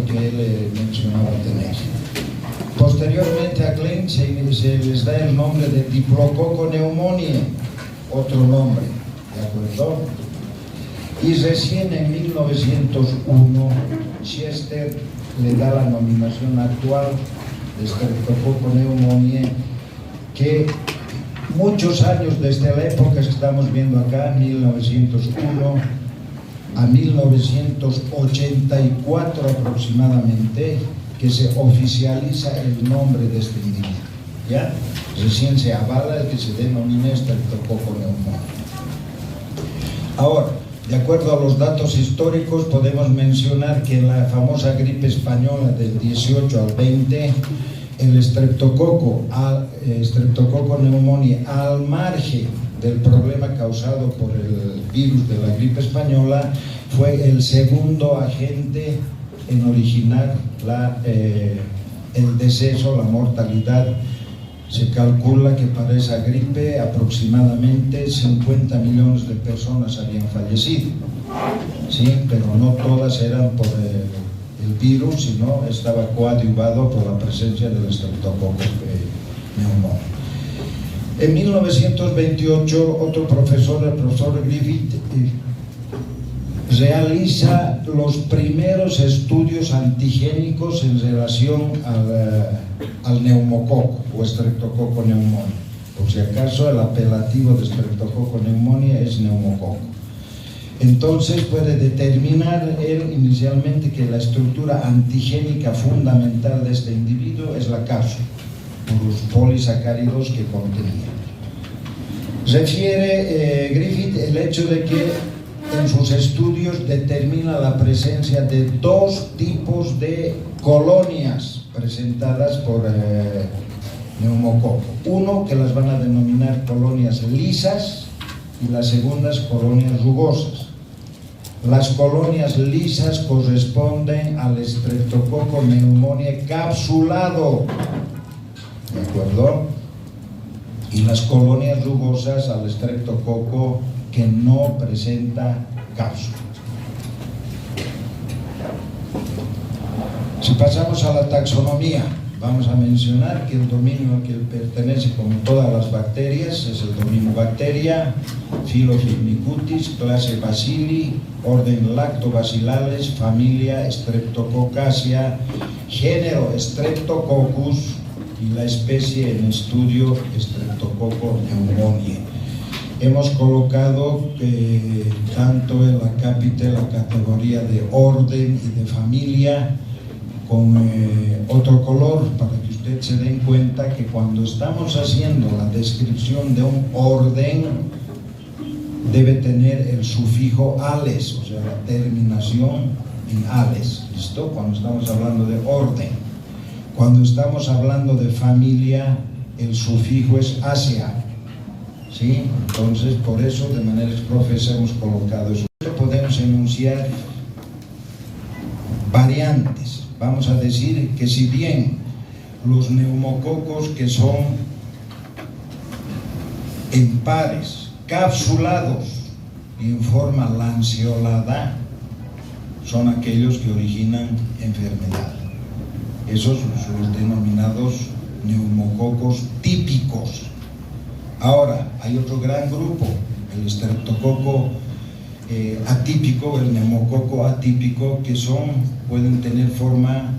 que él mencionaba tener. Posteriormente a Klein se les da el nombre de Diplococo pneumoniae, otro nombre, ¿de acuerdo? Y recién en 1901 Chester le da la nominación actual de Streptococcus pneumoniae, que muchos años desde la época que estamos viendo acá, 1901 a 1984 aproximadamente, que se oficializa el nombre de este individuo, ¿ya? Recién se avala el que se denomina Streptococcus pneumoniae. Ahora, de acuerdo a los datos históricos, podemos mencionar que en la famosa gripe española del 18 al 20, el Streptococcus pneumoniae, al margen del problema causado por el virus de la gripe española, fue el segundo agente en originar el deceso, la mortalidad. Se calcula que para esa gripe aproximadamente 50 millones de personas habían fallecido, ¿sí? Pero no todas eran por el virus, sino estaba coadyuvado por la presencia del Streptococcus pneumoniae. En 1928, otro profesor, el profesor Griffith, realiza los primeros estudios antigénicos en relación al neumococo o Streptococcus pneumoniae. Por si acaso, el apelativo de Streptococcus pneumoniae es neumococo. Entonces puede determinar él inicialmente que la estructura antigénica fundamental de este individuo es la cápsula, por los polisacáridos que contenía. Refiere Griffith el hecho de que en sus estudios determina la presencia de dos tipos de colonias presentadas por neumococo. Uno, que las van a denominar colonias lisas, y las segundas, colonias rugosas. Las colonias lisas corresponden al Streptococcus pneumoniae capsulado, ¿de acuerdo? Y las colonias rugosas al Streptococcus que no presenta cápsula. Si pasamos a la taxonomía, vamos a mencionar que el dominio al que pertenece, como todas las bacterias, es el dominio Bacteria, filo Firmicutes, clase Bacilli, orden Lactobacillales, familia Streptococcaceae, género Streptococcus y la especie en estudio Streptococcus pneumoniae. Hemos colocado tanto en la categoría de orden y de familia con otro color, para que usted se den cuenta que cuando estamos haciendo la descripción de un orden debe tener el sufijo ales, o sea, la terminación en ales, ¿listo? Cuando estamos hablando de orden. Cuando estamos hablando de familia, el sufijo es asea, ¿sí? Entonces, por eso, de manera profesa, hemos colocado eso. Podemos enunciar variantes. Vamos a decir que si bien los neumococos que son en pares, capsulados y en forma lanceolada, son aquellos que originan enfermedad. Esos son los denominados neumococos típicos. Ahora, hay otro gran grupo, el Streptococo atípico, el neumococo atípico, que pueden tener forma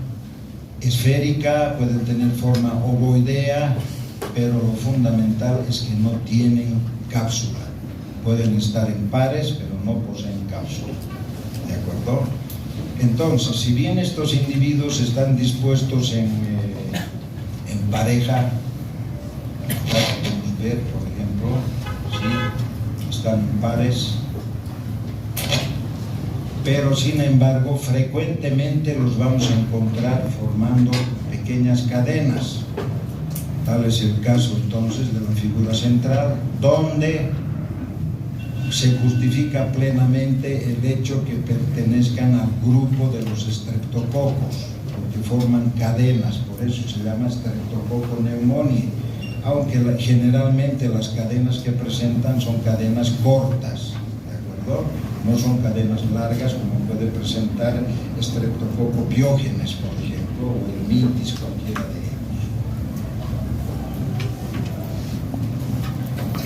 esférica, pueden tener forma ovoidea, pero lo fundamental es que no tienen cápsula. Pueden estar en pares, pero no poseen cápsula. ¿De acuerdo? Entonces, si bien estos individuos están dispuestos en pareja, podemos ver, por ejemplo, ¿sí? Están en pares, pero sin embargo frecuentemente los vamos a encontrar formando pequeñas cadenas. Tal es el caso entonces de la figura central, donde se justifica plenamente el hecho que pertenezcan al grupo de los streptococos, porque forman cadenas, por eso se llama Streptococcus pneumoniae, aunque generalmente las cadenas que presentan son cadenas cortas, ¿de acuerdo? no son cadenas largas como puede presentar Streptococcus pyogenes, por ejemplo, o el mitis, cualquiera de ellos.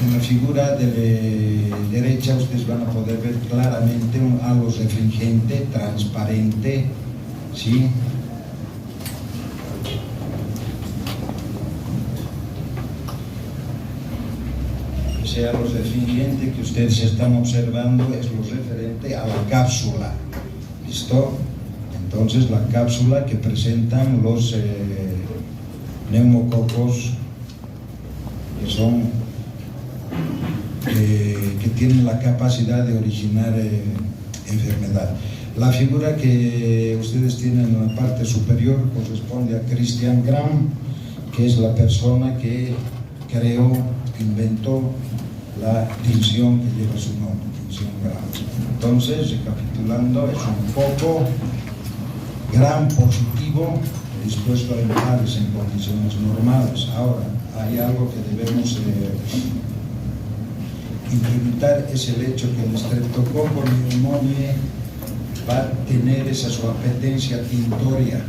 En la figura de derecha ustedes van a poder ver claramente un halo refringente transparente, ¿sí? Ese halo refringente que ustedes están observando es lo referente a la cápsula, ¿listo? Entonces la cápsula que presentan los neumococos que son que tienen la capacidad de originar enfermedad. La figura que ustedes tienen en la parte superior corresponde a Christian Gram, que es la persona que creó, inventó la tinción que lleva su nombre, tinción Gram. Entonces, recapitulando, es un coco Gram positivo dispuesto a entrarse en condiciones normales. Ahora, hay algo que debemos implementar, es el hecho que el Streptococcus pneumoniae va a tener esa su apetencia tintoria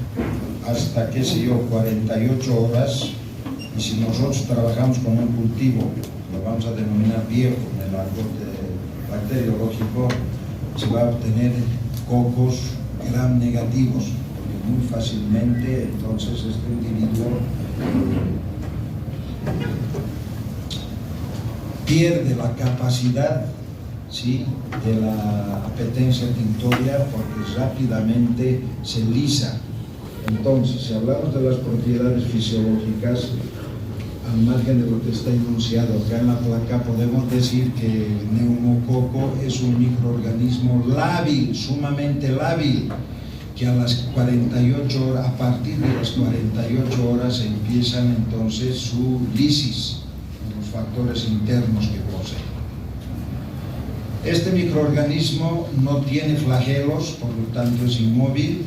hasta, qué sé yo, 48 horas, y si nosotros trabajamos con un cultivo, lo vamos a denominar viejo en el argot bacteriológico, se va a obtener cocos gram negativos, porque muy fácilmente entonces este individuo pierde la capacidad, ¿sí?, de la apetencia tintoria, porque rápidamente se lisa. Entonces, si hablamos de las propiedades fisiológicas, al margen de lo que está enunciado acá en la placa, podemos decir que el neumococo es un microorganismo lábil, sumamente lábil, que a las 48 horas, a partir de las 48 horas empiezan entonces su lisis, los factores internos que posee. Este microorganismo no tiene flagelos, por lo tanto es inmóvil,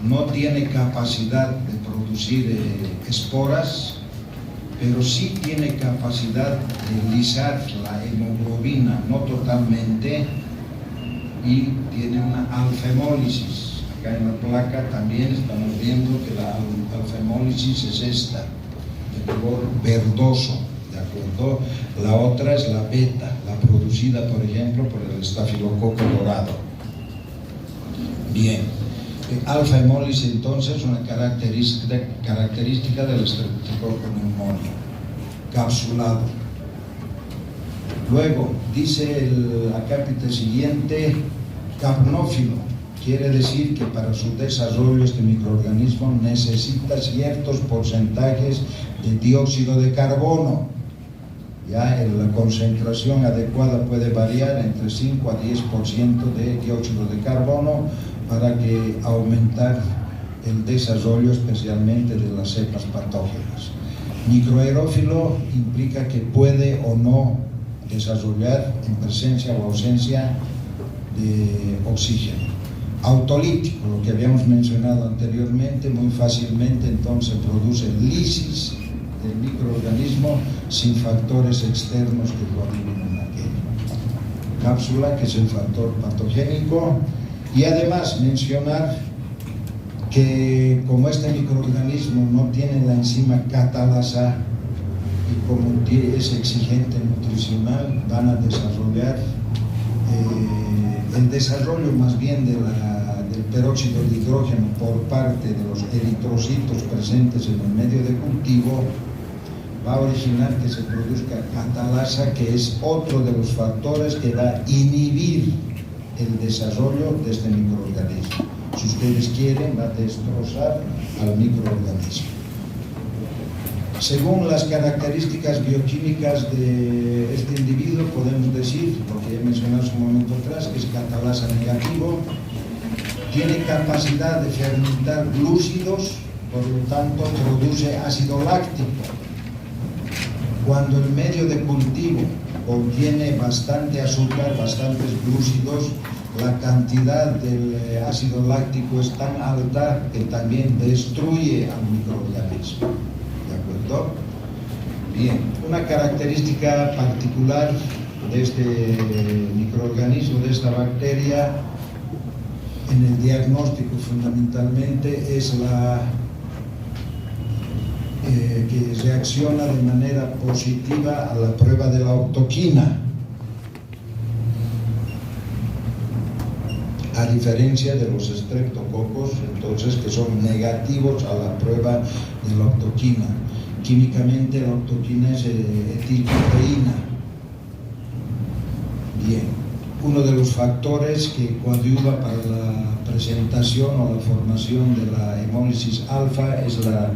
no tiene capacidad de producir esporas, pero sí tiene capacidad de lisar la hemoglobina, no totalmente, y tiene una alfa-hemólisis. Acá en la placa también estamos viendo que la alfa-hemólisis es esta, de color verdoso, ¿de acuerdo? La otra es la beta, la producida, por ejemplo, por el estafilococo dorado. Bien, alfa-hemólisis entonces una característica del Streptococcus pneumoniae, capsulado. Luego, dice el acápite siguiente, capnófilo. Quiere decir que para su desarrollo este microorganismo necesita ciertos porcentajes de dióxido de carbono. Ya la concentración adecuada puede variar entre 5 a 10% de dióxido de carbono para que aumentar el desarrollo especialmente de las cepas patógenas. Microaerófilo implica que puede o no desarrollar en presencia o ausencia de oxígeno. Autolítico, lo que habíamos mencionado anteriormente, muy fácilmente entonces produce lisis del microorganismo sin factores externos que lo eliminen aquello. Cápsula, que es el factor patogénico, y además mencionar que como este microorganismo no tiene la enzima catalasa y como es exigente nutricional, van a desarrollar el desarrollo más bien del peróxido de hidrógeno por parte de los eritrocitos presentes en el medio de cultivo, va a originar que se produzca catalasa, que es otro de los factores que va a inhibir el desarrollo de este microorganismo. Si ustedes quieren, va a destrozar al microorganismo. Según las características bioquímicas de este individuo, podemos decir, porque ya mencioné hace un momento atrás, que es catalasa negativo, tiene capacidad de fermentar glúcidos, por lo tanto produce ácido láctico. Cuando el medio de cultivo contiene bastante azúcar, bastantes glúcidos, la cantidad del ácido láctico es tan alta que también destruye al microorganismo. ¿De acuerdo? Bien, una característica particular de este microorganismo, de esta bacteria, en el diagnóstico fundamentalmente es que reacciona de manera positiva a la prueba de la octoquina, a diferencia de los estreptococos, entonces, que son negativos a la prueba de la octoquina. Químicamente la octoquina es etilcoteína. Bien, uno de los factores que coadyuva para la presentación o la formación de la hemólisis alfa es la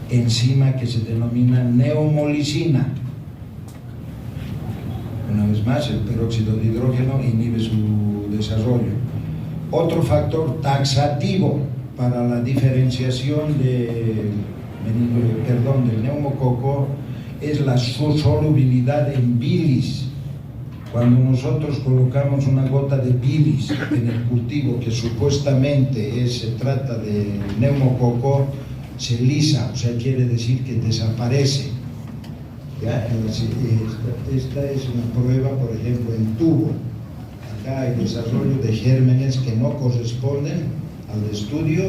enzima que se denomina neomolicina. Una vez más, el peróxido de hidrógeno inhibe su desarrollo. Otro factor taxativo para la diferenciación del neumococo es la su solubilidad en bilis. Cuando nosotros colocamos una gota de bilis en el cultivo que supuestamente se trata de neumococo, se lisa, o sea, quiere decir que desaparece. ¿Ya? Esta es una prueba, por ejemplo, en tubo. Acá hay desarrollo de gérmenes que no corresponden al estudio,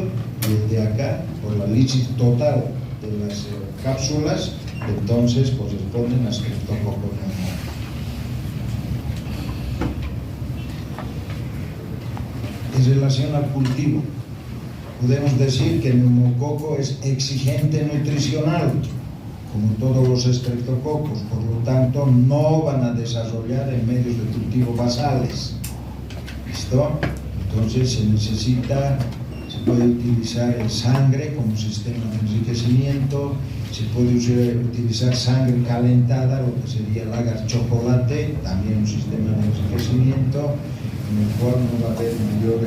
y el de acá, por la lisis total de las cápsulas, entonces corresponden a Streptococcus pneumoniae. En relación al cultivo, podemos decir que el neumococo es exigente nutricional, como todos los estreptococos, por lo tanto no van a desarrollar en medios de cultivo basales. ¿Listo? Entonces se puede utilizar el sangre como sistema de enriquecimiento, se puede utilizar sangre calentada, lo que sería el agar chocolate, también un sistema de enriquecimiento, en el cual no va a haber mayor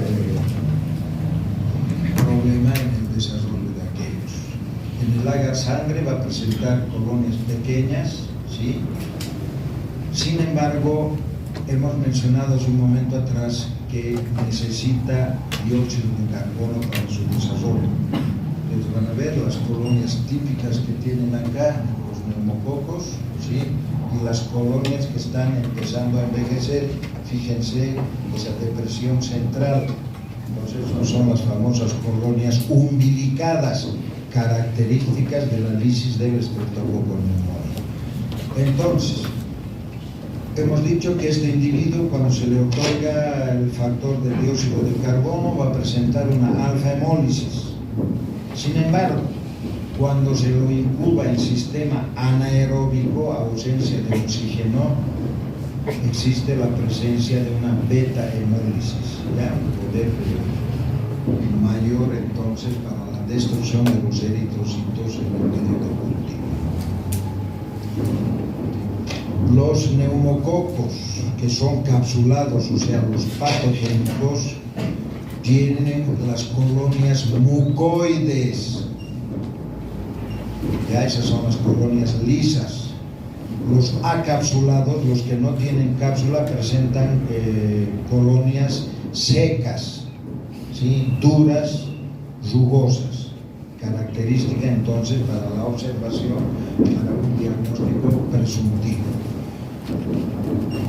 problema en el desarrollo de aquellos. En el agar sangre va a presentar colonias pequeñas, ¿sí? Sin embargo, hemos mencionado hace un momento atrás que necesita dióxido de carbono para su desarrollo. Ustedes van a ver las colonias típicas que tienen acá, los neumococos, ¿sí? Y las colonias que están empezando a envejecer. Fíjense esa depresión central. Entonces no son las famosas colonias umbilicadas, características de la lisis del Streptococcus pneumoniae. Entonces, hemos dicho que este individuo, cuando se le otorga el factor de dióxido de carbono, va a presentar una alfa hemólisis. Sin embargo, cuando se lo incuba en sistema anaeróbico, a ausencia de oxígeno, existe la presencia de una beta hemólisis, ¿ya? Un poder mayor entonces para la destrucción de los eritrocitos en el medio de cultivo. Los neumococos que son capsulados, o sea, los patogénicos, tienen las colonias mucoides. Ya esas son las colonias lisas. Los acapsulados, los que no tienen cápsula, presentan colonias secas, ¿sí? Duras, rugosas. Característica entonces para la observación, para un diagnóstico presuntivo.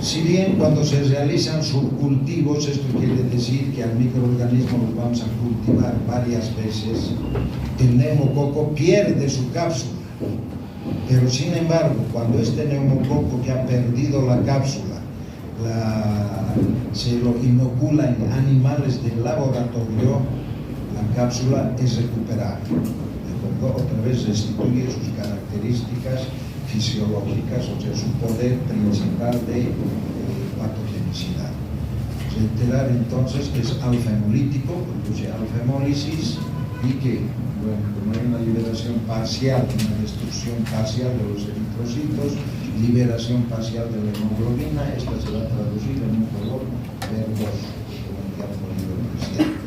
Si bien cuando se realizan subcultivos, esto quiere decir que al microorganismo lo vamos a cultivar varias veces, el neumococo pierde su cápsula. Pero sin embargo, cuando este neumococo que ha perdido la cápsula se lo inocula en animales del laboratorio, la cápsula es recuperable. ¿De acuerdo? Otra vez restituye sus características fisiológicas, o sea, su poder principal de patogenicidad. Reiterar entonces que es alfa hemolítico, produce alfa hemólisis y que, bueno, como hay una liberación parcial, una destrucción parcial de los eritrocitos, liberación parcial de la hemoglobina, esta se va a traducir en un color verdoso, como ya han podido apreciar.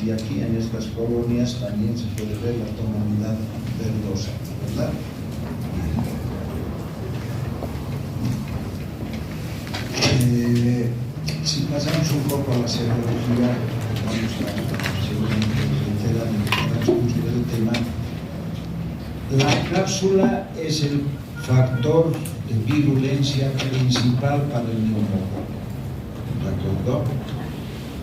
Y aquí en estas colonias también se puede ver la tonalidad verdosa, ¿verdad? Si pasamos un poco a la serología, vamos a seguramente reiterar en el transcurso del tema. La cápsula es el factor de virulencia principal para el neumococo. ¿De acuerdo?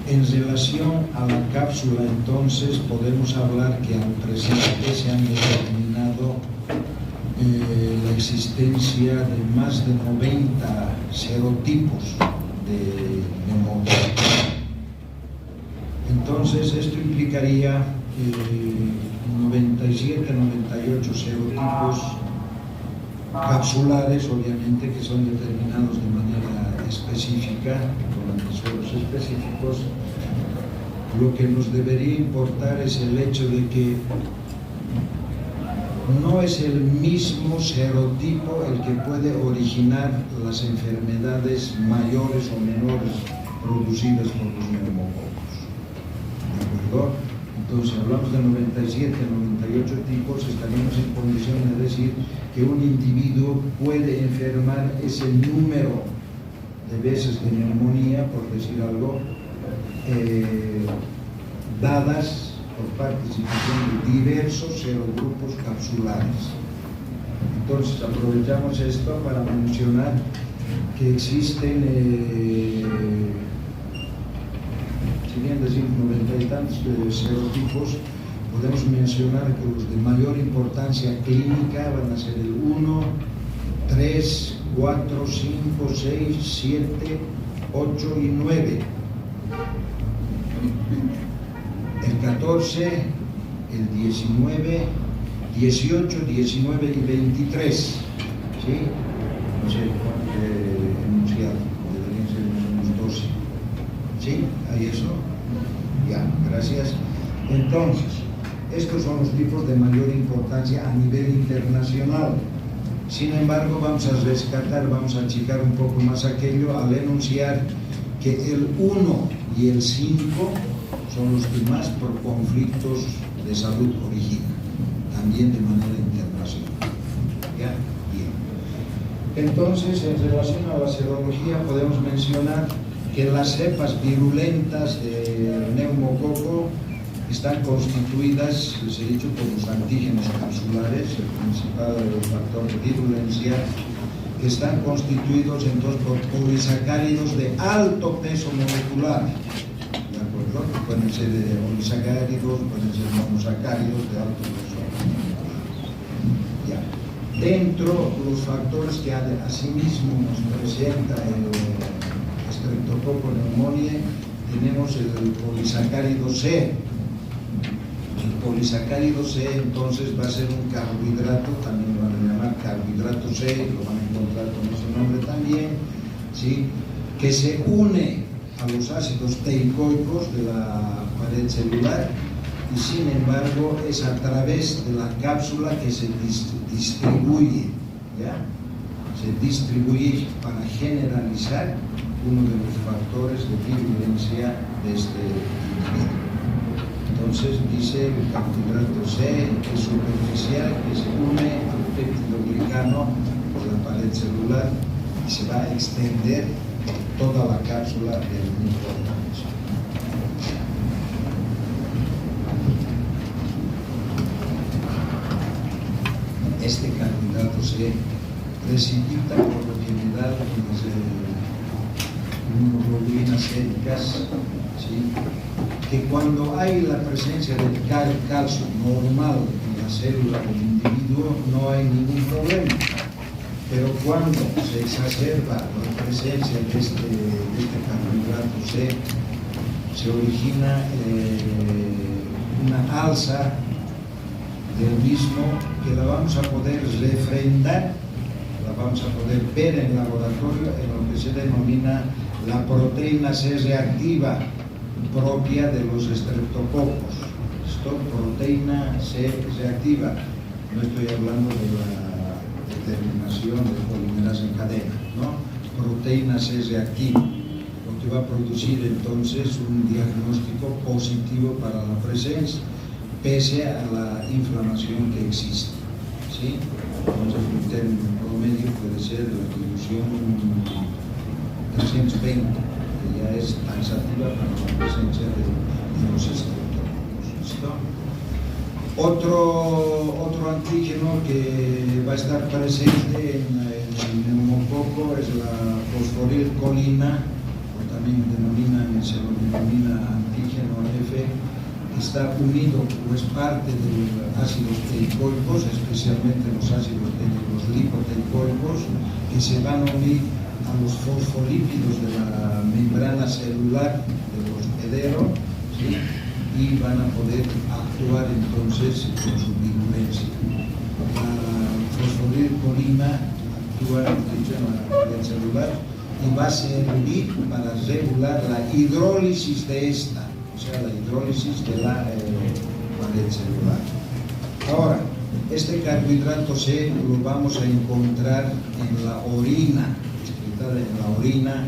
En relación a la cápsula, entonces, podemos hablar que al presente se han determinado la existencia de más de 90 serotipos de neumococo. Entonces, esto implicaría 97, 98 serotipos capsulares, obviamente, que son determinados de manera específica, con antisuelos específicos. Lo que nos debería importar es el hecho de que no es el mismo serotipo el que puede originar las enfermedades mayores o menores producidas por los neumococos. ¿De acuerdo? Entonces, hablamos de 97, 98 tipos, estaríamos en condición de decir que un individuo puede enfermar ese número de veces de neumonía, por decir algo, dadas por participación de diversos serogrupos capsulares. Entonces, aprovechamos esto para mencionar que existen, si bien decimos 90 y tantos serotipos, podemos mencionar que los de mayor importancia clínica van a ser el 1, 3, 4, 5, 6, 7, 8 y 9. El 14, el 19, 18, 19 y 23. ¿Sí? No sé cuánto he enunciado, deberían ser unos 12. ¿Sí? ¿Hay eso? Ya, gracias. Entonces, estos son los tipos de mayor importancia a nivel internacional. Sin embargo, vamos a rescatar, vamos a achicar un poco más aquello al enunciar que el 1 y el 5 son los que más por conflictos de salud originan, también de manera internacional. ¿Ya? Bien. Entonces, en relación a la serología, podemos mencionar que las cepas virulentas de neumococo están constituidas, les he dicho, por los antígenos capsulares, el principal factor de virulencia, que están constituidos entonces por polisacáridos de alto peso molecular. ¿De acuerdo? Que pueden ser polisacáridos, pueden ser monosacáridos de alto peso molecular. Ya. Dentro, los factores que asimismo nos presenta el Streptococcus pneumoniae, tenemos el polisacárido C. El polisacárido C entonces va a ser un carbohidrato, también lo van a llamar carbohidrato C, lo van a encontrar con ese nombre también, ¿sí? Que se une a los ácidos teicoicos de la pared celular y sin embargo es a través de la cápsula que se distribuye, ¿ya? Se distribuye para generalizar uno de los factores de virulencia de este individuo. Entonces dice el carbohidrato C es superficial, que se une al péptido glicano por la pared celular y se va a extender por toda la cápsula del microorganismo. Este carbohidrato C precipita por lo general unas inmunoglobulinas séricas, ¿sí? Que cuando hay la presencia del calcio normal en la célula del individuo no hay ningún problema, pero cuando se exacerba la presencia de este carbohidrato C, se origina una alza del mismo que la vamos a poder refrendar, la vamos a poder ver en laboratorio en lo que se denomina la proteína C reactiva propia de los estreptococos. Esto, proteína C reactiva. No estoy hablando de la determinación de polimerasa en cadena, ¿no? Proteína C reactiva, lo que va a producir entonces un diagnóstico positivo para la presencia, pese a la inflamación que existe, ¿sí? Entonces, el término promedio puede ser la dilución 320, que ya es taxativa para la presencia de los estreptococos. ¿Listo? Otro antígeno que va a estar presente en el neumococo es la fosforilcolina, o también se lo denomina antígeno F, que está unido o es parte de los ácidos teicoicos, especialmente los lipoteicoicos, que se van a unir a los fosfolípidos de la membrana celular de los hospedero, ¿sí? Y van a poder actuar entonces con su virulencia. La fosforilcolina actúa en la pared celular y va a servir para regular la hidrólisis de esta, o sea, la hidrólisis de la pared celular. Ahora, este carbohidrato C lo vamos a encontrar en la orina, en la orina,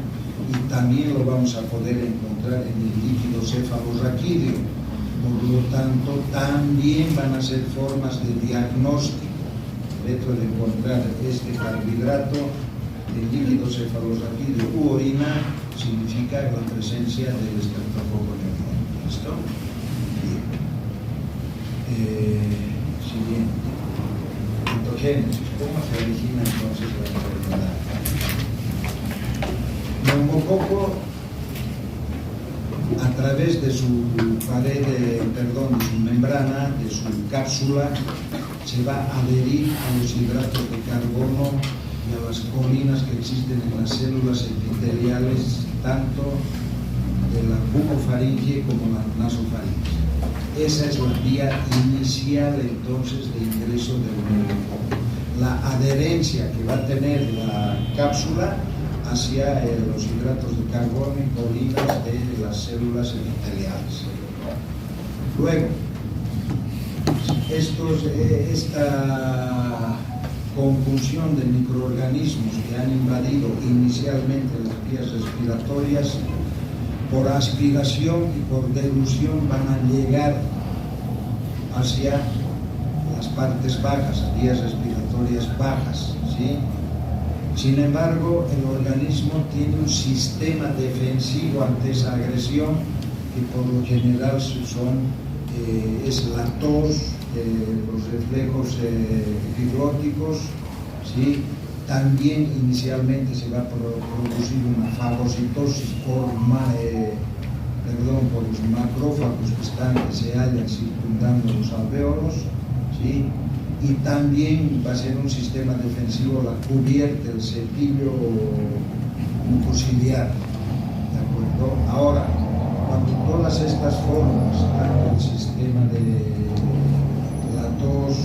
y también lo vamos a poder encontrar en el líquido cefalorraquídeo. Por lo tanto, también van a ser formas de diagnóstico. El hecho de encontrar este carbohidrato en líquido cefalorraquídeo u orina significa la presencia del estreptococo neumoniae. ¿Listo? Bien. Siguiente. Patogénesis. ¿Cómo se origina entonces la enfermedad? Neumococo, a través de su su membrana, de su cápsula, se va a adherir a los hidratos de carbono y a las colinas que existen en las células epiteliales, tanto de la bucofaringe como la nasofaringe. Esa es la vía inicial entonces de ingreso del neumococo. La adherencia que va a tener la cápsula hacia los hidratos de carbono y colinas de las células epiteliales. Luego, esta conjunción de microorganismos que han invadido inicialmente las vías respiratorias, por aspiración y por dilución van a llegar hacia las partes bajas, vías respiratorias bajas, ¿sí? Sin embargo, el organismo tiene un sistema defensivo ante esa agresión que por lo general es la tos, los reflejos epiglóticos, ¿sí? También inicialmente se va a producir una fagocitosis por los macrófagos que se hallan circundando los alvéolos, ¿sí? Y también va a ser un sistema defensivo la cubierta, el cepillo mucociliar. ¿De acuerdo? Ahora, cuando todas estas formas, tanto el sistema de la tos,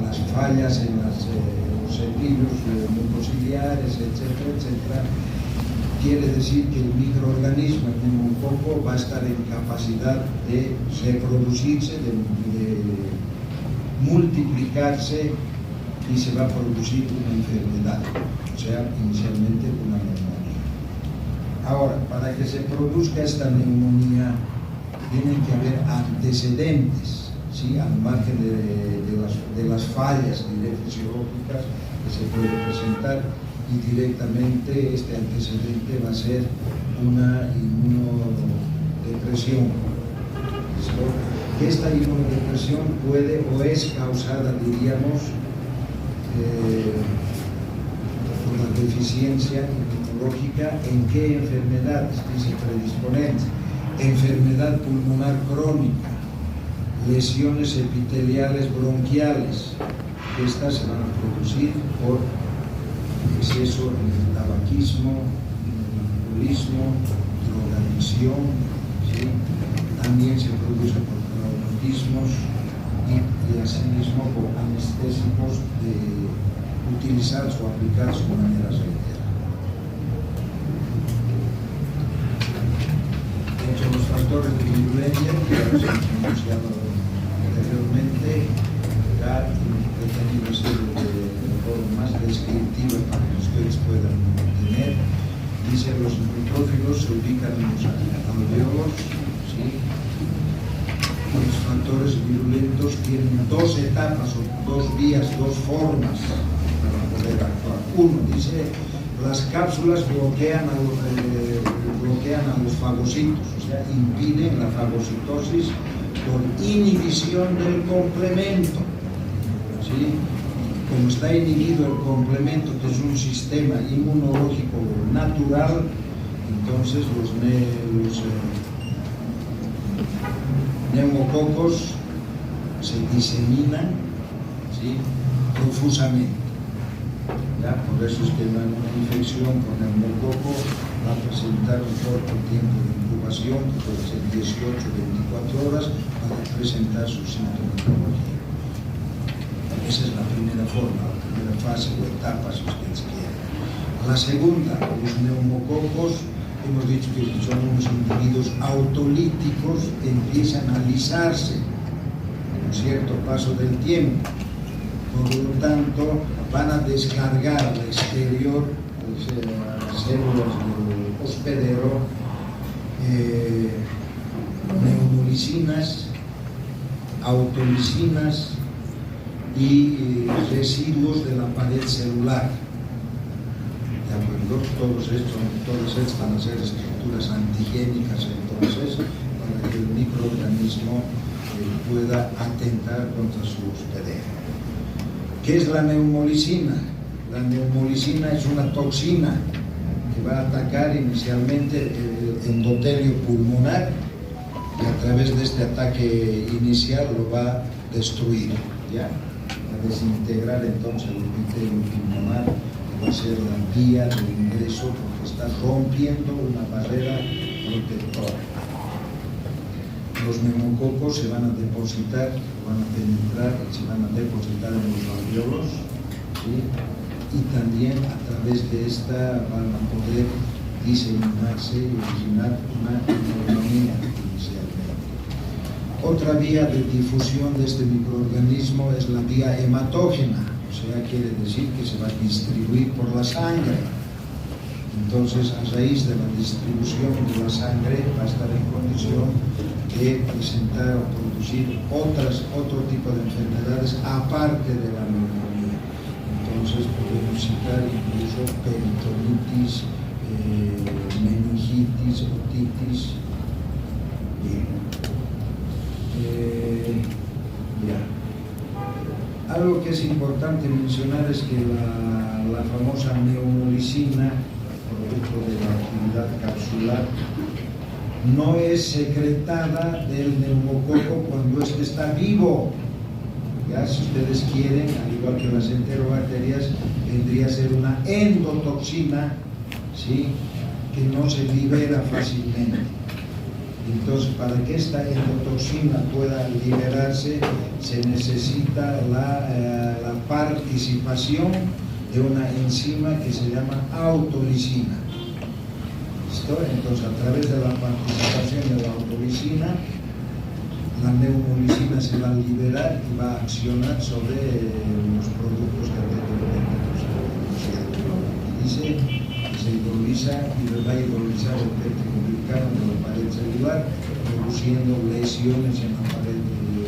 las fallas en los cepillos mucociliares, etcétera, etcétera, quiere decir que el microorganismo en un poco va a estar en capacidad de reproducirse, de multiplicarse, y se va a producir una enfermedad, o sea, inicialmente una neumonía. Ahora, para que se produzca esta neumonía, tienen que haber antecedentes, ¿sí? Al margen de las fallas fisiológicas que se pueden presentar, y directamente este antecedente va a ser una inmunodepresión. Esta inmunodepresión puede o es causada, diríamos, por la deficiencia inmunológica. ¿En qué enfermedades? Dice predisponente: enfermedad pulmonar crónica, lesiones epiteliales bronquiales. Estas se van a producir por exceso en el tabaquismo, en el alcoholismo, drogadicción, ¿sí? También se produce por traumatismos y asimismo por anestésicos utilizados o aplicados de manera reiterada. Entre los factores de virulencia que ya los hemos anunciado anteriormente, ya he tenido una serie de formas más descriptivas para que ustedes puedan tener. Dice, los neutrófilos se ubican en los alvéolos, ¿sí? Los factores virulentos tienen dos etapas, o dos vías, dos formas para poder actuar. Uno, dice, las cápsulas bloquean a los fagocitos, o sea, impiden la fagocitosis por inhibición del complemento, ¿sí? Como está inhibido el complemento, que es un sistema inmunológico natural, entonces los neumococos se diseminan, ¿sí?, profusamente. ¿Ya? Por eso es que una infección con neumococo va a presentar un corto tiempo de incubación, que puede ser 18 o 24 horas, para presentar su sintomatología. Esa es la primera forma, la primera fase o etapa, si ustedes quieren. La segunda, los neumococos, hemos dicho que son unos individuos autolíticos que empiezan a alisarse en un cierto paso del tiempo. Por lo tanto, van a descargar al exterior, las células del hospedero, neumolicinas, autolicinas y residuos de la pared celular. ¿De acuerdo? Todas estas van a ser estructuras antigénicas, entonces, para que el microorganismo pueda atentar contra su hospedero. ¿Qué es la neumolicina? La neumolicina es una toxina que va a atacar inicialmente el endotelio pulmonar y a través de este ataque inicial lo va a destruir, ¿ya? A desintegrar entonces el endotelio pulmonar, que va a ser la vía de ingreso porque está rompiendo una barrera protectora. Los neumococos se van a depositar, van a penetrar, se van a depositar en los alvéolos, ¿sí? Y también a través de esta van a poder diseminarse y originar una neumonía inicialmente. Otra vía de difusión de este microorganismo es la vía hematógena, o sea, quiere decir que se va a distribuir por la sangre. Entonces, a raíz de la distribución de la sangre va a estar en condición de presentar o producir otro tipo de enfermedades aparte de la neumonía. Entonces podemos citar incluso peritonitis, meningitis, otitis. Bien. Algo que es importante mencionar es que la famosa neumolicina, producto de la actividad capsular, no es secretada del neumococo cuando éste está vivo. Ya, si ustedes quieren, al igual que las enterobacterias, vendría a ser una endotoxina, ¿sí?, que no se libera fácilmente. Entonces, para que esta endotoxina pueda liberarse, se necesita la participación de una enzima que se llama autolicina. Entonces, a través de la participación de la autolicina, la neumolicina se va a liberar y va a accionar sobre los productos que dice que se hidroliza y va a hidrolizar el péptido-glicano de la pared celular, produciendo lesiones en la pared de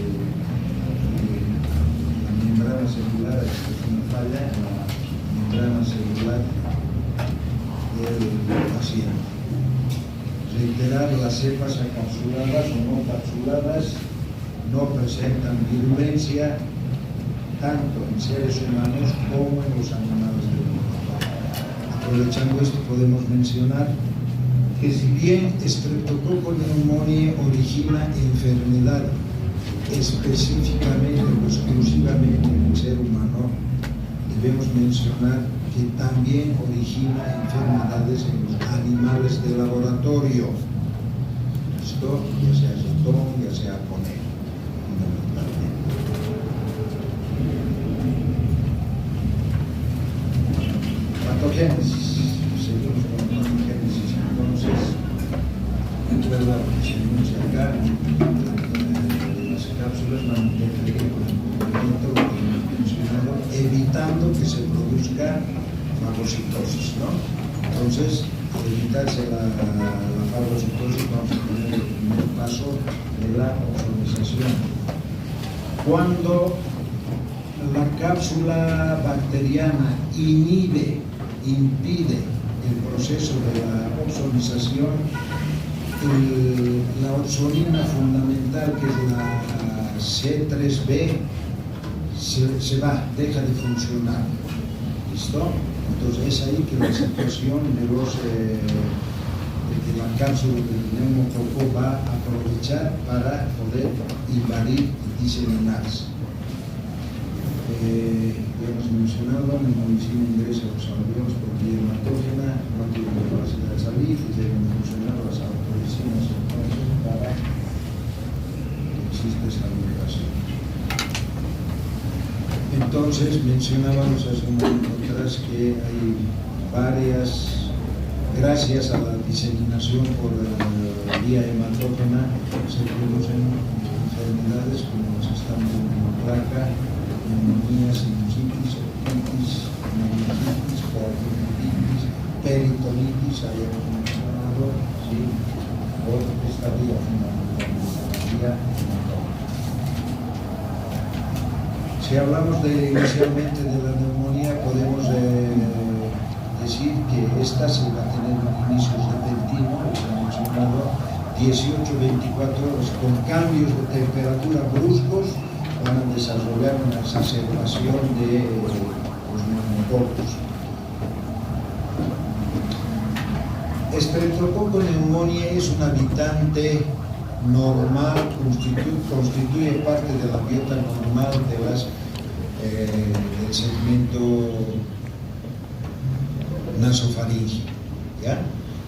la membrana celular. Esto es una falla en la membrana celular del paciente. Reiterar, las cepas encapsuladas o no capsuladas no presentan virulencia tanto en seres humanos como en los animales del mundo. Aprovechando esto, podemos mencionar que si bien Streptococcus pneumoniae origina enfermedad específicamente o exclusivamente en el ser humano, debemos mencionar que también origina enfermedades en los animales de laboratorio. Esto ya sea ratón, ya sea conejo, fundamentalmente. Patogénesis. Seguimos con la patogénesis. Entonces, recuerda lo que se anuncia acá, las cápsulas van a interferir con el movimiento que hemos mencionado, evitando que se produzca fagocitosis, ¿no? Entonces, al evitarse la fagocitosis, vamos a tener el primer paso de la ozonización. Cuando la cápsula bacteriana impide el proceso de la ozonización, La opsonina fundamental, que es la C3B, se va, deja de funcionar. ¿Listo? Entonces es ahí que la situación de la cápsula del neumococo va a aprovechar para poder invadir y diseminarse. Ya hemos mencionado, el monosina ingresa a los alveolos por vía hematógena, no tiene capacidad de salir, y deben funcionar las autolesinas entonces para que exista esa liberación. Entonces mencionábamos hace un momento atrás que hay varias, gracias a la diseminación por vía hematógena, se producen enfermedades como las que estamos viendo en la placa, neumonía, sinusitis, otitis, meningitis, coagulopatitis, peritonitis, habíamos mencionado, ¿sí? Por esta vía fundamental, la vía hematógena. Si hablamos inicialmente de la neumonía, podemos decir que esta se va a tener inicios repentinos, se ha mencionado, 18-24 horas, con cambios de temperatura bruscos, van a desarrollar una exacerbación de los neumococos. Streptococcus pneumoniae es un habitante normal, constituye parte de la biota normal del segmento nasofaríngeo. ¿Ya?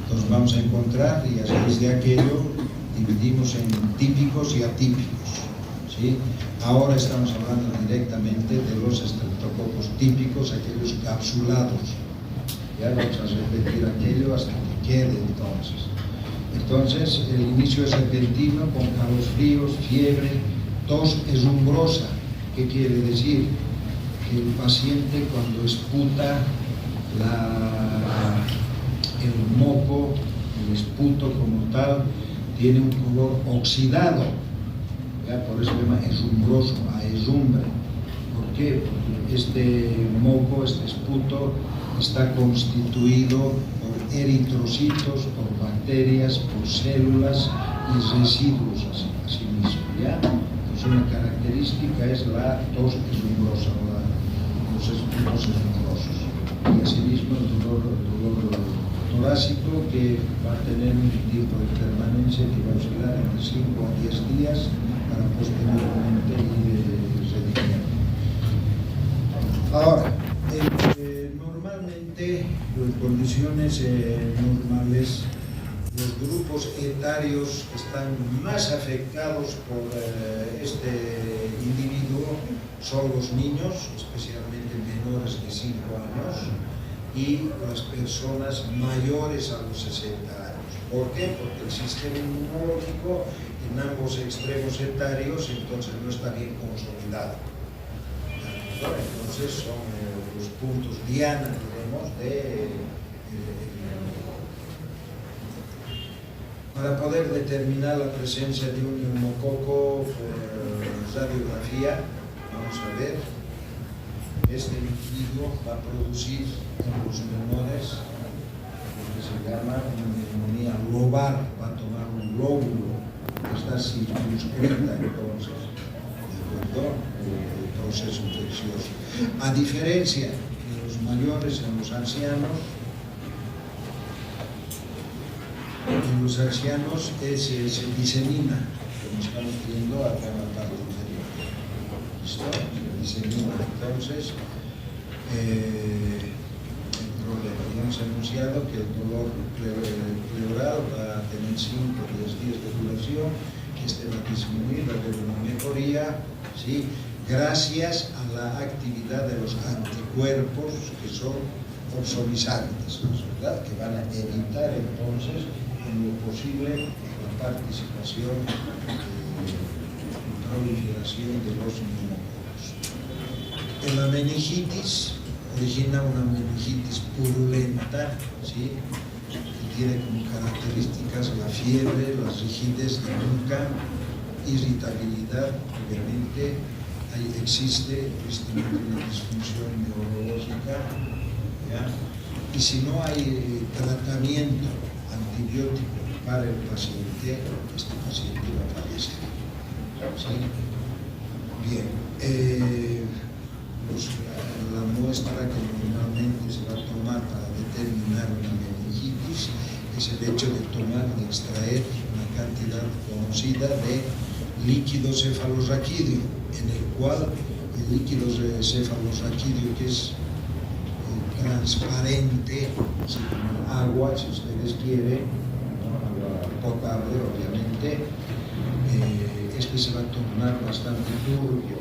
Entonces vamos a encontrar, y a raíz de aquello dividimos en típicos y atípicos, ¿sí? Ahora estamos hablando directamente de los estreptococos típicos, aquellos capsulados. Ya vamos a repetir aquello hasta que quede entonces. Entonces, el inicio es repentino, con calofríos, fiebre, tos eshumbrosa. ¿Qué quiere decir? Que el paciente, cuando esputa el moco, el esputo como tal, tiene un color oxidado. ¿Ya? Por eso se llama eshumbroso, a esumbre. ¿Por qué? Porque este moco, este esputo, está constituido por eritrocitos, por bacterias, por células y residuos así mismo, ¿ya? Entonces una característica es la tos eshumbrosa, los esputos eshumbrosos. Y asimismo el dolor torácico, que va a tener un tiempo de permanencia que va a oscilar entre 5 a 10 días para posteriormente ir redimiendo. Ahora, normalmente, en condiciones normales, los grupos etarios que están más afectados por este individuo son los niños, especialmente menores de 5 años, y las personas mayores a los 60 años. ¿Por qué? Porque el sistema inmunológico en ambos extremos etarios entonces no está bien consolidado. Entonces son los puntos diana, diremos, para poder determinar la presencia de un neumococo por radiografía. Vamos a ver, este individuo va a producir en los menores lo que se llama una neumonía lobar, va a tomar un lóbulo que está circunscrita entonces, ¿de acuerdo? El proceso infeccioso. A diferencia de los mayores, en los ancianos se disemina, como estamos viendo acá en la parte inferior. ¿Listo? Se disemina. Entonces, el problema. Ya hemos anunciado que el dolor pleural va a tener 5 o 10 días de duración, que este va a disminuir, va a haber una mejoría, ¿sí? Gracias a la actividad de los anticuerpos que son opsonizantes, ¿verdad? Que van a evitar entonces en lo posible la participación y proliferación de los neumococos. En la meningitis origina una meningitis purulenta, ¿sí? Que tiene como características la fiebre, la rigidez de nuca, irritabilidad, obviamente. Ahí existe una disfunción neurológica, ¿ya? Y si no hay tratamiento antibiótico para el paciente, que este paciente va a fallecer. ¿Sí? Bien, la muestra que normalmente se va a tomar para determinar una meningitis es el hecho de extraer una cantidad conocida de líquido cefalorraquídeo, en el cual el líquido cefalorraquídeo, que es transparente, así como agua, si ustedes quieren, ¿no? Agua potable, obviamente, este se va a tornar bastante turbio,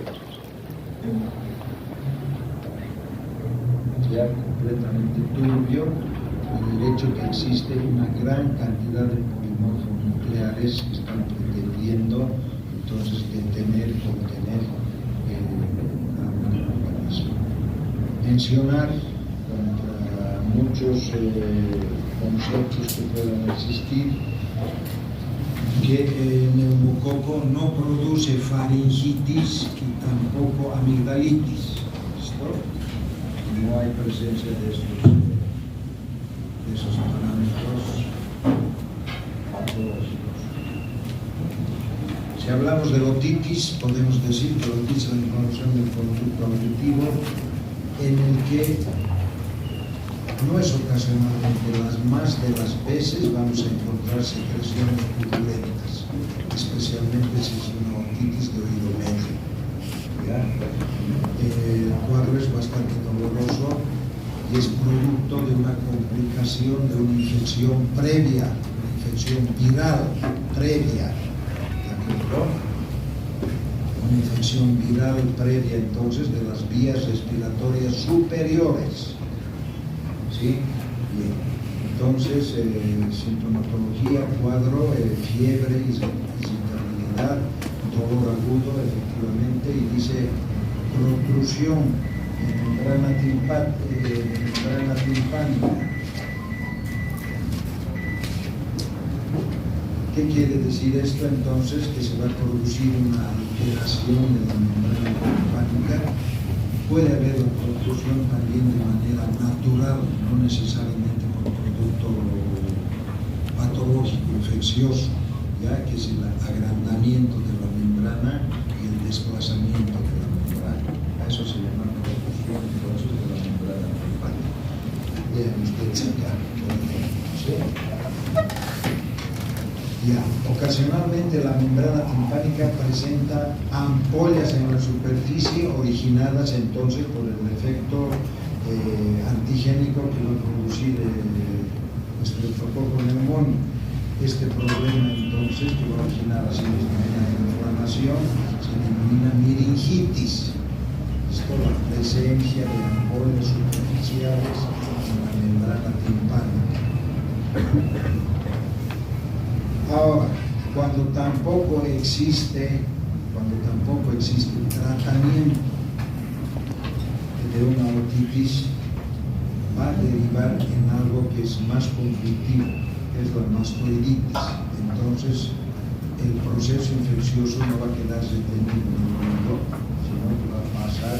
ya completamente turbio, por el hecho que existe una gran cantidad de polimorfos nucleares que están pretendiendo entonces contener al organismo. Mencionar contra muchos conceptos que puedan existir que el neumococo no produce faringitis y tampoco amigdalitis. ¿Listo? No hay presencia de esos parámetros patológicos. Si hablamos de otitis, podemos decir que la otitis es la inflamación del conducto auditivo en el que no es ocasionalmente, más de las veces vamos a encontrar secreciones purulentas, especialmente si es una otitis de oído medio. El cuadro es bastante doloroso y es producto de una complicación de una infección previa, una infección viral previa, ¿de acuerdo? Una infección viral previa entonces de las vías respiratorias superiores. ¿Sí? Bien. Entonces, sintomatología, cuadro, fiebre, irritabilidad, dolor agudo, efectivamente, y dice protrusión en membrana timpánica. ¿Qué quiere decir esto? Entonces, que se va a producir una alteración de la membrana timpánica. Puede haber la protrusión también de manera natural, no necesariamente por producto patológico, infeccioso, ya que es el agrandamiento de la membrana y el desplazamiento de la membrana. A eso se llama protrusión entonces de la membrana timpánica. Vean ustedes acá, por ejemplo, ¿sí? Ya, ocasionalmente la membrana timpánica presenta ampollas en la superficie originadas entonces por el efecto antigénico que va a producir el Streptococcus pneumoniae. Este problema entonces que va a originar así una inflamación se denomina meningitis. Esto es la presencia de ampollas superficiales en la membrana timpánica. Ahora, cuando tampoco existe tratamiento de una otitis, va a derivar en algo que es más conflictivo, que es la mastoiditis. Entonces, el proceso infeccioso no va a quedarse detenido en el mundo, sino que va a pasar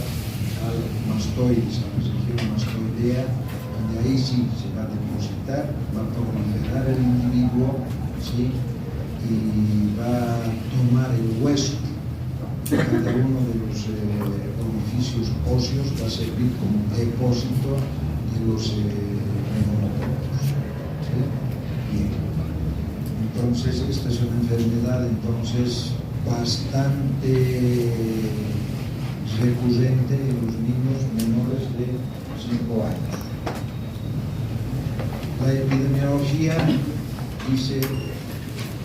al mastoides, a la región mastoidea, donde ahí sí se va a depositar, va a proliferar el individuo, ¿sí? Y va a tomar el hueso. Cada uno de los orificios óseos va a servir como depósito de los neumococos. ¿Sí? Bien. Entonces, esta es una enfermedad bastante recurrente en los niños menores de 5 años. La epidemiología dice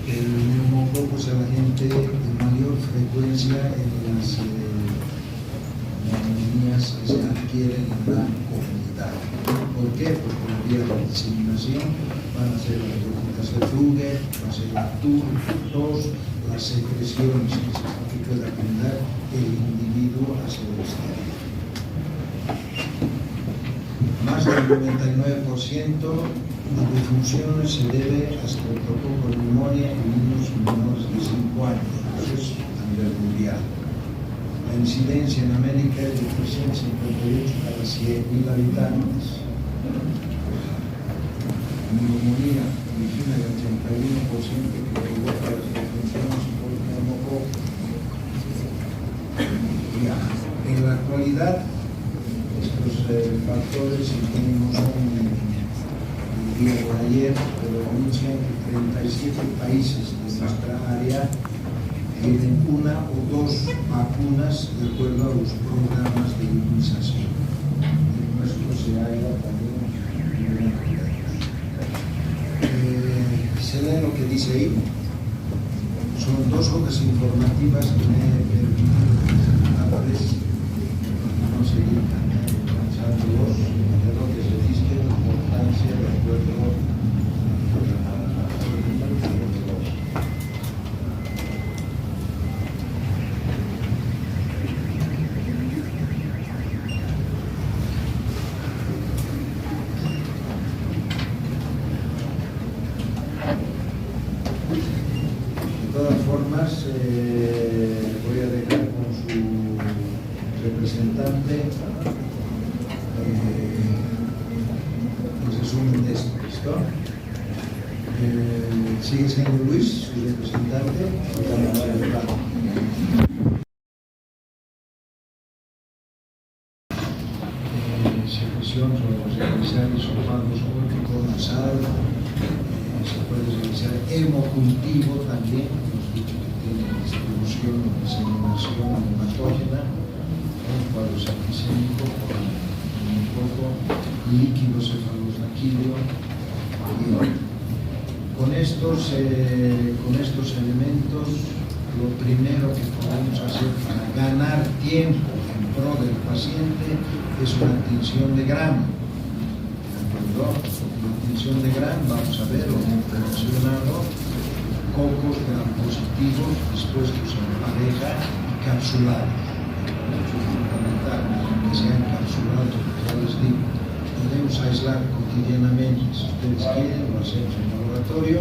que el neumococo es el agente de mayor frecuencia en las neumonías que se adquieren en la comunidad. ¿Por qué? Porque la vía de diseminación van a ser las gotitas de Fluger, va a ser la tos, las secreciones que pueda brindar el individuo hacia el exterior. Más del 99% de defunciones se debe a Streptococcus pneumoniae en niños menores de 5 años. Eso es a nivel mundial. La incidencia en América es de 358 cada 100.000 habitantes. Neumonía origina el 81% que provoca las defunciones por neumococo. En la actualidad, estos factores, si no son el día de ayer, pero anuncian que 37 países de nuestra área tienen una o dos vacunas de acuerdo a los programas de inmunización. En nuestro se halla también se lee lo que dice ahí. Son dos hojas informativas que me permiten a la vez no seguir avanzándolos de lo que se dice la importancia de acuerdo a voy a dejar con su representante el resumen de esto. ¿Sigue siendo Luis, su representante? Secreción sobre realizar hisopagos órticos, nasal, se puede realizar hemocultivo también. Distribución o diseminación hematógena, cuadro septicémico, un poco líquido cefalorraquídeo. Con estos elementos, lo primero que podemos hacer para ganar tiempo en pro del paciente es una tinción de Gram. La tinción de Gram, vamos a ver, lo hemos mencionado, cocos gram positivos dispuestos en pareja y capsulados. Es fundamental que sean capsulados, porque ya les digo, podemos aislar cotidianamente. Si ustedes quieren, lo hacemos en el laboratorio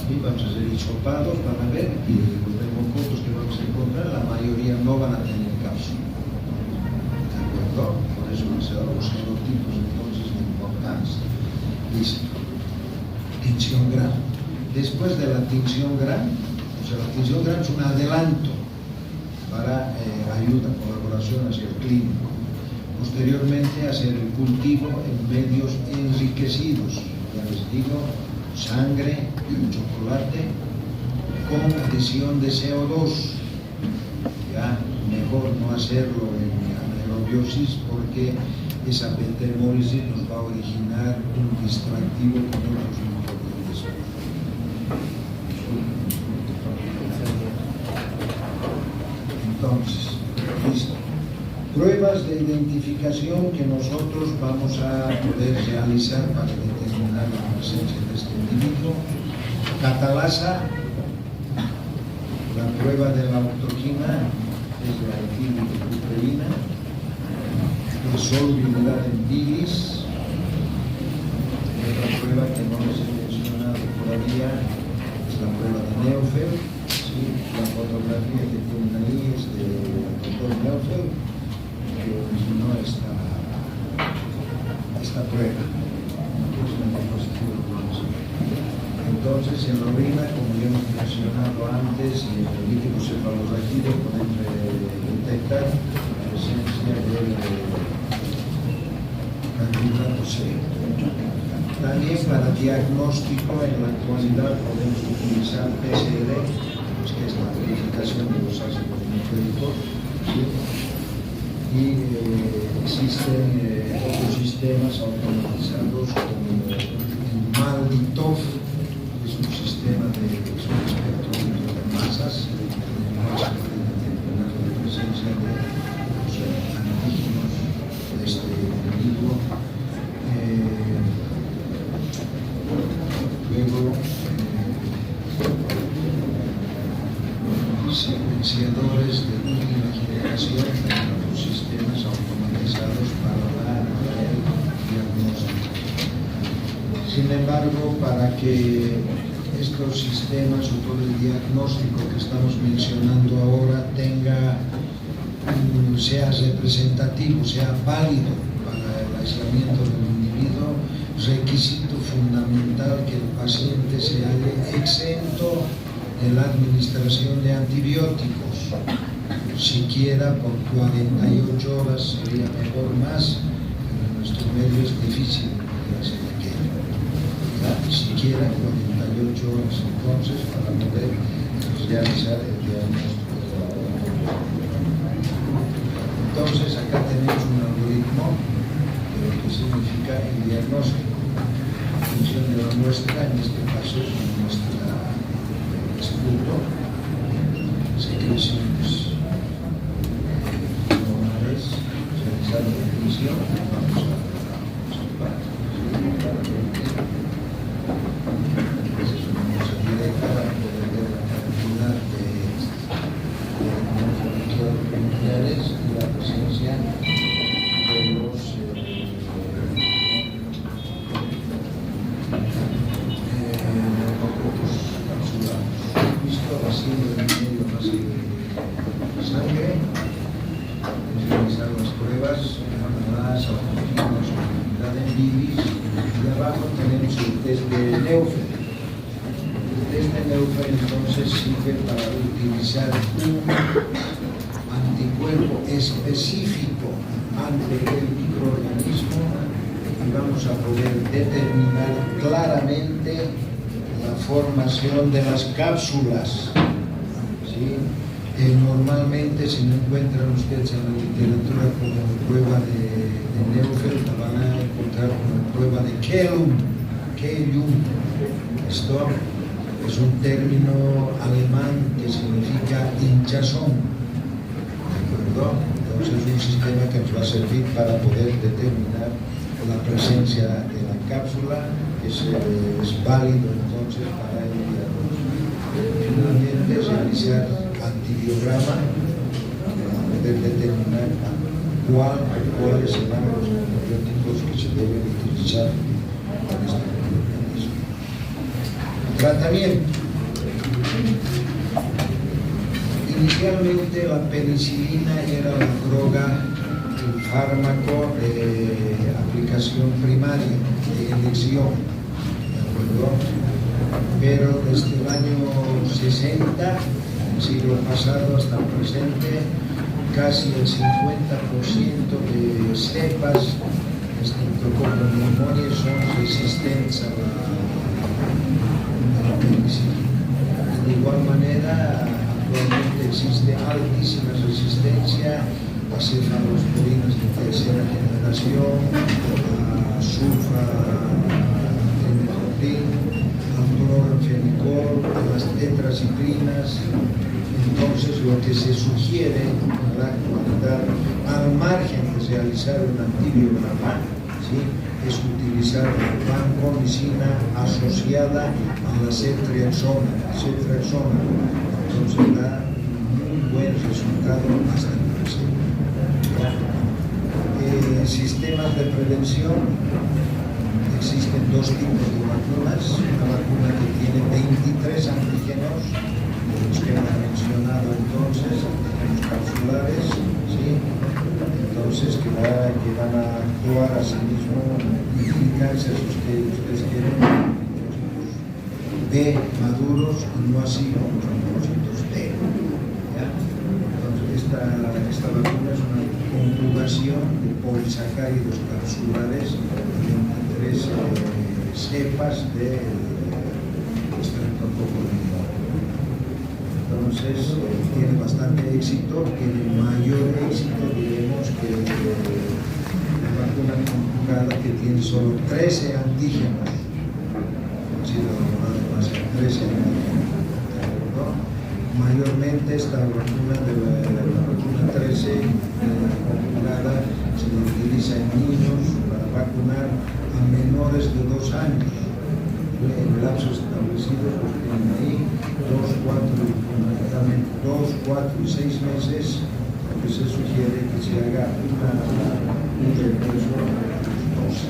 y vamos a hacer hisopados para ver que los neumococos que vamos a encontrar, la mayoría no van a tener cápsula. ¿De acuerdo? Por eso han sido los serotipos entonces de importancia. Listo. Tinción Gram. Después de la tinción Gram, o sea, la tinción Gram es un adelanto para ayuda, colaboración hacia el clínico. Posteriormente, hacer el cultivo en medios enriquecidos, ya les digo, sangre, chocolate, con adición de CO2. Ya mejor no hacerlo en anaerobiosis porque esa beta-hemólisis nos va a originar un distractivo con otros microorganismos. Entonces, listo. Pruebas de identificación que nosotros vamos a poder realizar para determinar la presencia de este individuo. Catalasa, la prueba de la autoquina es la etilproteína, de solubilidad en bilis, otra prueba que no les he mencionado todavía es la prueba de Neufeld. ¿Sí? La fotografía que tienen ahí es del doctor Neufeld, que originó esta prueba. Entonces, en la orina, como ya hemos mencionado antes, y en el líquido cefalorraquídeo podemos detectar la presencia del carbohidrato C. También para diagnóstico, en la actualidad podemos utilizar PCR, que es la verificación de los ácidos nucleicos, ¿sí? Y existen otros sistemas automatizados como Malditov, que es un sistema de espectrómetro de masas, que determina la presencia de los antígenos de este individuo. Luego, secuenciadores de última generación, los sistemas automatizados para el diagnóstico. Sin embargo, para que estos sistemas o todo el diagnóstico que estamos mencionando ahora sea representativo, sea válido para el aislamiento del individuo, requisito fundamental que el paciente se halle exento de la administración de antibióticos, siquiera por 48 horas sería mejor más, pero en nuestro medio es difícil que se requiere, siquiera 48 horas entonces para poder realizar el diagnóstico. Entonces acá tenemos un algoritmo de lo que significa el diagnóstico en función de la muestra, en este caso nuestra escudo, secreciones normales, realizar la definición, vamos a observar claramente. Esa es una muestra directa para poder ver la cantidad de nucleares y la presencia de los neumococos capsulados. Visto vacío del medio más de sangre, realizar las pruebas, las autoginos, la de Vivis, y abajo tenemos el test de Neufeld. El test de Neufeld entonces sirve para utilizar un anticuerpo específico ante el microorganismo y vamos a poder determinar claramente la formación de las cápsulas. ¿Sí? Normalmente, si no encuentran ustedes en la literatura como prueba de Neufeld, la van a encontrar como prueba de Kellum. Esto es un término alemán que significa hinchazón. Entonces es un sistema que nos va a servir para poder determinar la presencia de la cápsula, que es válido entonces para el diagnóstico. Finalmente realizar antibiograma para poder determinar cuáles serán los antibióticos que se deben utilizar con este mecanismo. Tratamiento. Inicialmente la penicilina era la droga, el fármaco de aplicación primaria, de elección, ¿de acuerdo? Pero desde el año 60, el siglo pasado hasta el presente, casi el 50% de cepas de Streptococcus son resistentes a la penicilina. De igual manera, actualmente existe altísima resistencia a cefalosporinas de tercera generación, a sulfametropin, al cloranfenicol, a las tetracitrinas. Entonces, lo que se sugiere en la actualidad, al margen de realizar un antibiograma, ¿sí?, es utilizar la vancomicina asociada a la ceftriaxona. Entonces da un buen resultado hasta el presente. Sistemas de prevención. Existen dos tipos de vacunas. Una vacuna que tiene 23 antígenos, los que hemos mencionado entonces, antígenos capsulares, ¿sí? Entonces que van a actuar a sí mismo en cánceres que ustedes quieren, B maduros y no así con los linfocitos T. ¿Ya? Entonces esta vacuna es una conjugación de polisacáridos capsulares de 23 cepas de Streptococcus. Entonces tiene bastante éxito, tiene mayor éxito, diremos, que la vacuna conjugada que tiene solo 13 antígenos. Además, 13 antígenos. Mayormente esta vacuna la vacuna 13 conjugada se utiliza en niños para vacunar a menores de 2 años. En lapsos establecidos los tienen ahí 2, 4 y 6 meses, porque se sugiere que se haga un refuerzo a los 12.